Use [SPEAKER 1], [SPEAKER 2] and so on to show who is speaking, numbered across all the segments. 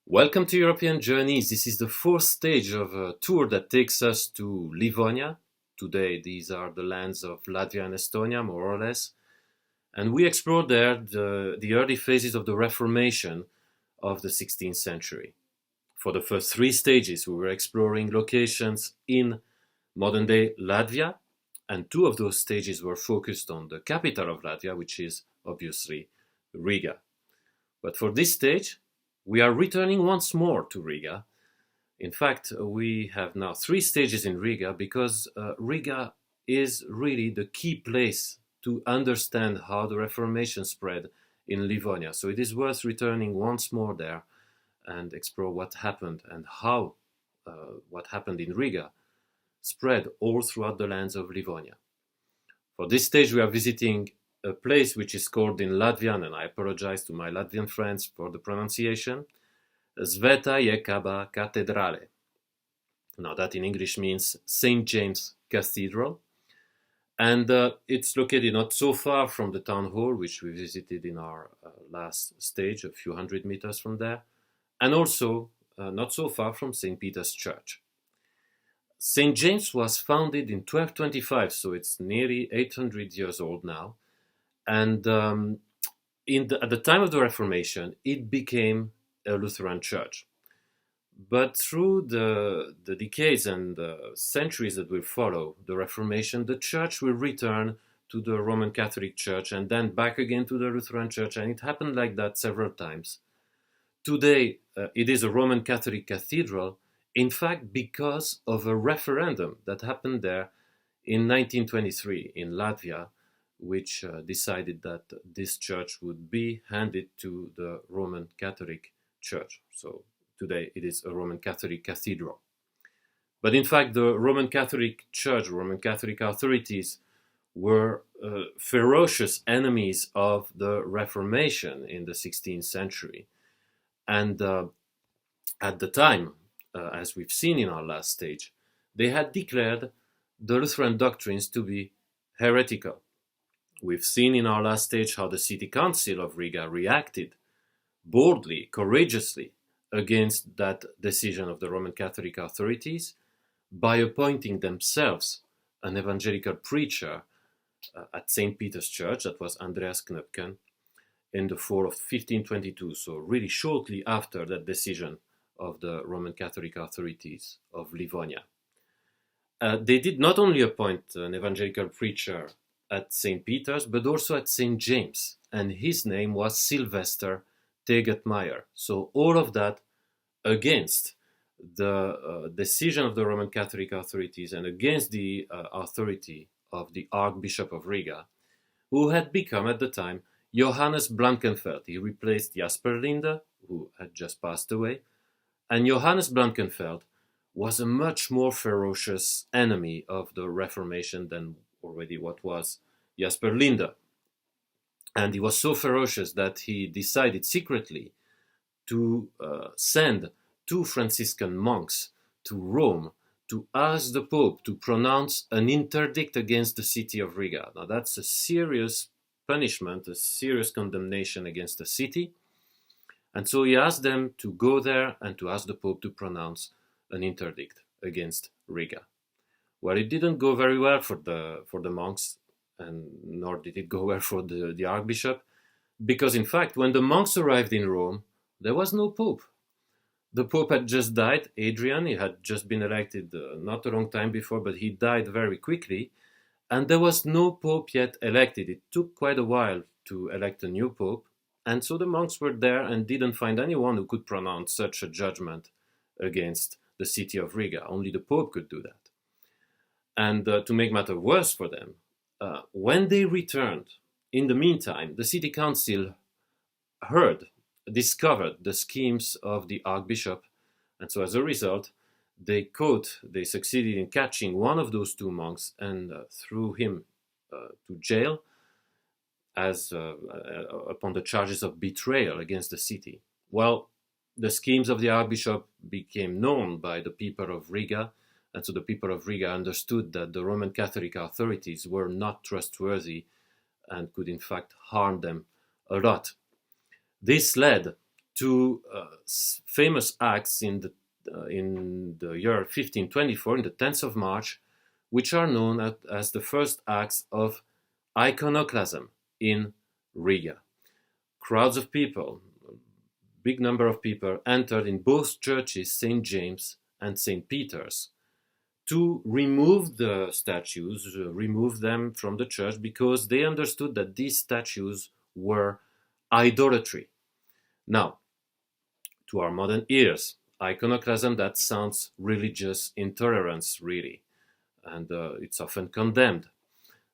[SPEAKER 1] Welcome to European Journeys. This is the fourth stage of a tour that takes us to Livonia. Today, these are the lands of Latvia and Estonia, more or less. And we explore there the early phases of the Reformation of the 16th century. For the first three stages, we were exploring locations in modern-day Latvia, and two of those stages were focused on the capital of Latvia, which is obviously Riga. But for this stage, we are returning once more to Riga. In fact, we have now three stages in Riga because Riga is really the key place to understand how the Reformation spread in Livonia. So it is worth returning once more there and explore what happened and how what happened in Riga spread all throughout the lands of Livonia. For this stage, we are visiting a place which is called in Latvian, and I apologize to my Latvian friends for the pronunciation, Sveta Jēkaba Katedrale. Now that in English means St. James Cathedral. And it's located not so far from the town hall, which we visited in our last stage, a few hundred meters from there, and also not so far from St. Peter's Church. St. James was founded in 1225, so it's nearly 800 years old now. And at the time of the Reformation, it became a Lutheran church. But through the decades and the centuries that will follow the Reformation, the church will return to the Roman Catholic Church and then back again to the Lutheran Church, and it happened like that several times. Today, it is a Roman Catholic cathedral, in fact, because of a referendum that happened there in 1923 in Latvia, which decided that this church would be handed to the Roman Catholic Church. So today it is a Roman Catholic cathedral. But in fact, the Roman Catholic Church, Roman Catholic authorities were ferocious enemies of the Reformation in the 16th century. And at the time, as we've seen in our last stage, they had declared the Lutheran doctrines to be heretical. We've seen in our last stage how the City Council of Riga reacted boldly, courageously against that decision of the Roman Catholic authorities by appointing themselves an evangelical preacher at St. Peter's Church, that was Andreas Knöpken, in the fall of 1522, so really shortly after that decision of the Roman Catholic authorities of Livonia. They did not only appoint an evangelical preacher at St. Peter's, but also at St. James, and his name was Sylvester Tegetmeier. So all of that against the decision of the Roman Catholic authorities and against the authority of the Archbishop of Riga, who had become at the time Johannes Blankenfeld. He replaced Jasper Linde, who had just passed away, and Johannes Blankenfeld was a much more ferocious enemy of the Reformation than already what was Jasper Linde. And he was so ferocious that he decided secretly to send two Franciscan monks to Rome to ask the Pope to pronounce an interdict against the city of Riga. Now that's a serious punishment, a serious condemnation against the city. And so he asked them to go there and to ask the Pope to pronounce an interdict against Riga. Well, it didn't go very well for the monks, and nor did it go well for the Archbishop, because in fact, when the monks arrived in Rome, there was no Pope. The Pope had just died, Adrian. He had just been elected not a long time before, but he died very quickly, and there was no Pope yet elected. It took quite a while to elect a new Pope, and so the monks were there and didn't find anyone who could pronounce such a judgment against the city of Riga. Only the Pope could do that. And to make matters worse for them, when they returned, in the meantime, the city council discovered the schemes of the Archbishop, and so as a result, they succeeded in catching one of those two monks and threw him to jail as upon the charges of betrayal against the city. Well, the schemes of the Archbishop became known by the people of Riga, and so the people of Riga understood that the Roman Catholic authorities were not trustworthy and could in fact harm them a lot. This led to famous acts in the year 1524, in the 10th of March, which are known as the first acts of iconoclasm in Riga. Crowds of people, big number of people, entered in both churches, St. James and St. Peter's, to remove the statues, remove them from the church, because they understood that these statues were idolatry. Now, to our modern ears, iconoclasm, that sounds religious intolerance, really, and it's often condemned.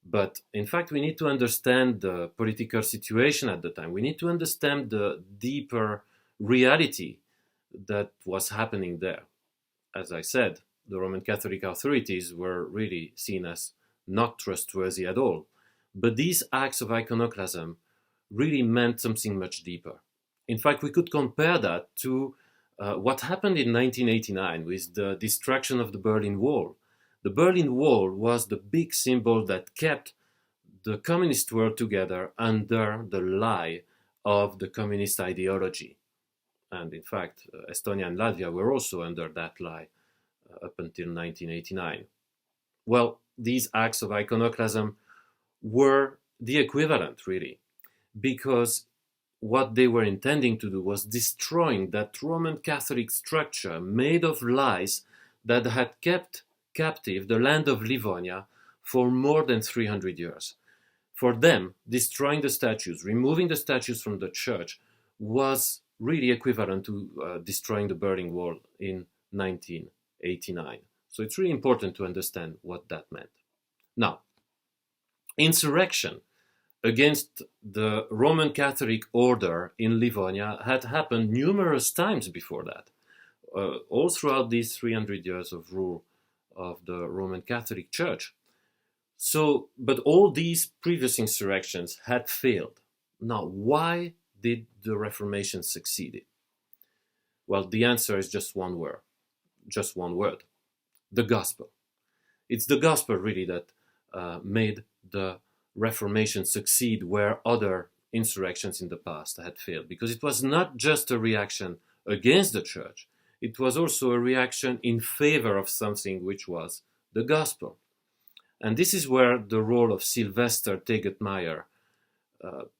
[SPEAKER 1] But in fact, we need to understand the political situation at the time. We need to understand the deeper reality that was happening there. As I said, the Roman Catholic authorities were really seen as not trustworthy at all. But these acts of iconoclasm really meant something much deeper. In fact, we could compare that to what happened in 1989 with the destruction of the Berlin Wall. The Berlin Wall was the big symbol that kept the communist world together under the lie of the communist ideology. And in fact, Estonia and Latvia were also under that lie up until 1989. Well, these acts of iconoclasm were the equivalent, really, because what they were intending to do was destroying that Roman Catholic structure made of lies that had kept captive the land of Livonia for more than 300 years. For them, destroying the statues, removing the statues from the church, was really equivalent to destroying the Berlin Wall in 1989. So it's really important to understand what that meant. Now, insurrection against the Roman Catholic order in Livonia had happened numerous times before that, all throughout these 300 years of rule of the Roman Catholic Church. So, but all these previous insurrections had failed. Now, why did the Reformation succeed? Well, the answer is just one word. The gospel. It's the gospel, really, that made the Reformation succeed where other insurrections in the past had failed. Because it was not just a reaction against the church, it was also a reaction in favor of something which was the gospel. And this is where the role of Sylvester Tegetmeier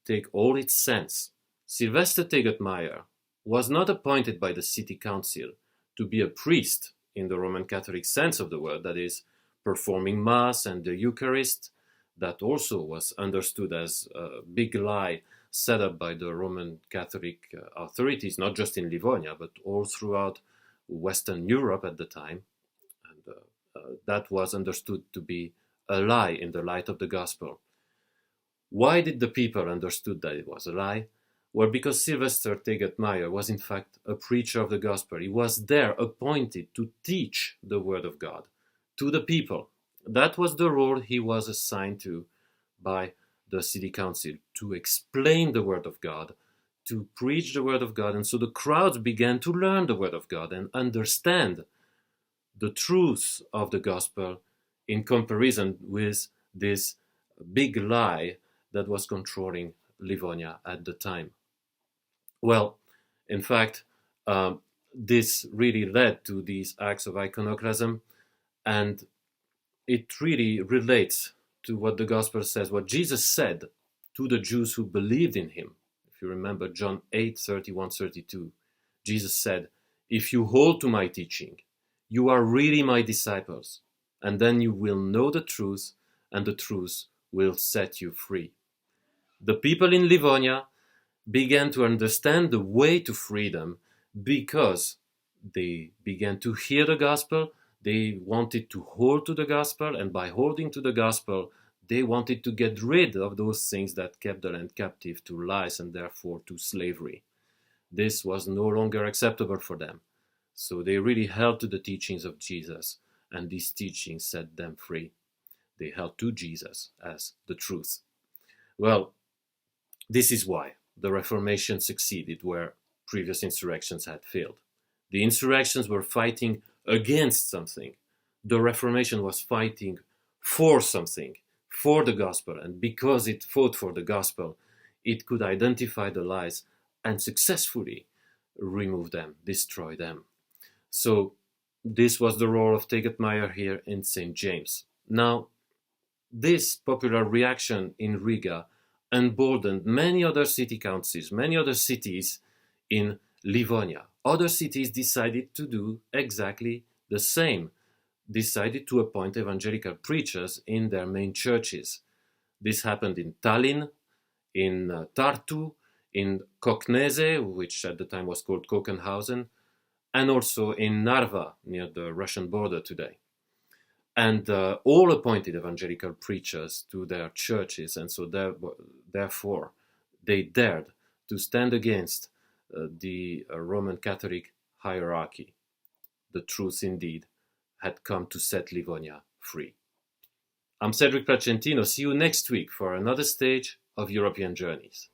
[SPEAKER 1] take all its sense. Sylvester Tegetmeier was not appointed by the city council to be a priest in the Roman Catholic sense of the word, that is, performing Mass and the Eucharist. That also was understood as a big lie set up by the Roman Catholic authorities, not just in Livonia, but all throughout Western Europe at the time. And that was understood to be a lie in the light of the gospel. Why did the people understood that it was a lie? Well, because Sylvester Tegetmeier was in fact a preacher of the gospel. He was there appointed to teach the word of God to the people. That was the role he was assigned to by the city council, to explain the word of God, to preach the word of God. And so the crowds began to learn the word of God and understand the truth of the gospel in comparison with this big lie that was controlling Livonia at the time. Well, in fact, this really led to these acts of iconoclasm, and it really relates to what the gospel says, what Jesus said to the Jews who believed in him. If you remember John 8:31-32, Jesus said, "If you hold to my teaching, you are really my disciples, and then you will know the truth, and the truth will set you free." The people in Livonia began to understand the way to freedom because they began to hear the gospel. They wanted to hold to the gospel, and by holding to the gospel, they wanted to get rid of those things that kept the land captive to lies and therefore to slavery. This was no longer acceptable for them. So they really held to the teachings of Jesus, and these teachings set them free. They held to Jesus as the truth. Well, this is why the Reformation succeeded where previous insurrections had failed. The insurrections were fighting against something. The Reformation was fighting for something, for the gospel. And because it fought for the gospel, it could identify the lies and successfully remove them, destroy them. So this was the role of Tegetmeier here in St. James. Now, this popular reaction in Riga emboldened many other city councils, many other cities in Livonia. Other cities decided to do exactly the same, decided to appoint evangelical preachers in their main churches. This happened in Tallinn, in Tartu, in Koknese, which at the time was called Kokenhausen, and also in Narva, near the Russian border today. And all appointed evangelical preachers to their churches, and so therefore they dared to stand against the Roman Catholic hierarchy. The truth indeed had come to set Livonia free. I'm Cedric Placentino. See you next week for another stage of European Journeys.